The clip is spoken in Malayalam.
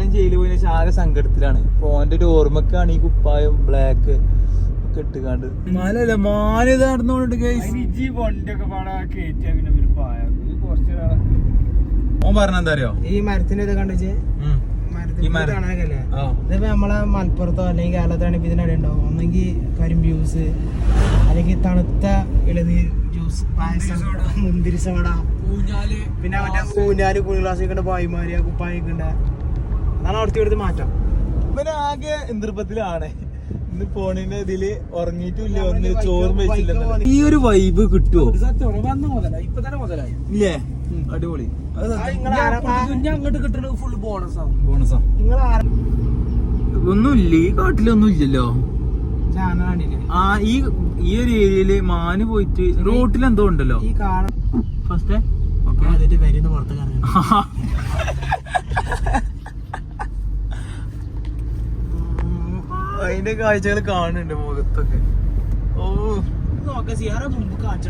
അണ്ണൻ ജയിലിൽ പോയി ആകെ സങ്കടത്തിലാണ്. ഓന്റെ ഒരു ഓർമ്മക്കാണ് ഈ കുപ്പായം ബ്ലാക്ക് ഒക്കെ ഇട്ടുകാണ്ട്. മാനല്ല മാന ഇത് നടന്നോണ്ട് ഓൻ പറഞ്ഞെന്താ അറിയോ, ഈ മരത്തിന്റെ ഇത് കണ്ടുവെച്ച് ഇതിപ്പോ നമ്മളെ മലപ്പുറത്തോ അല്ലെങ്കിൽ കേരളത്തിലാണെങ്കിൽ ഇതിനടി ഉണ്ടാവും. ഒന്നെങ്കിൽ കരിമ്പ് ജ്യൂസ്, അല്ലെങ്കിൽ തണുത്ത ഇളനീർ ജ്യൂസ്, പായസം, മുന്തിരി സോഡ, പിന്നെ മറ്റേ ഊഞ്ഞാല് കുളി ക്ലാസ് വെക്കേണ്ട പായ്മാര് കുപ്പായ വെക്കണ്ട. അതാണ് അവിടുത്തെ ഇവിടുത്തെ മാറ്റം. ഇവന് ആകെ എന്തൃപ്പത്തിലാണ്. ഇന്ന് പോണിന്റെ ഇതില് ഉറങ്ങിയിട്ടില്ല, ഒന്നും ചോറ് വെച്ചില്ല. ഈ ഒരു വൈബ് കിട്ടുമോ? ഇപ്പൊ തന്നെ മുതലായി ഇല്ലേ? അടിപൊളി. അങ്ങോട്ട് കിട്ടുന്നത് ഫുൾ ബോണസാ. നിങ്ങൾ ഒന്നുമില്ല ഈ കാട്ടിലൊന്നും ഇല്ലല്ലോ. ആ ഈ ഒരു ഏരിയയില് മാന് പോയിട്ട് റോട്ടിൽ എന്തോ ഉണ്ടല്ലോ. ഈ കാണാൻ ഫസ്റ്റ് വരുന്ന പുറത്തേക്ക് അതിന്റെ കാഴ്ചകൾ കാണുന്നുണ്ട് മുഖത്തൊക്കെ. ഓ നോക്കാം സിയാറ മുമ്പ് കാണിച്ചു.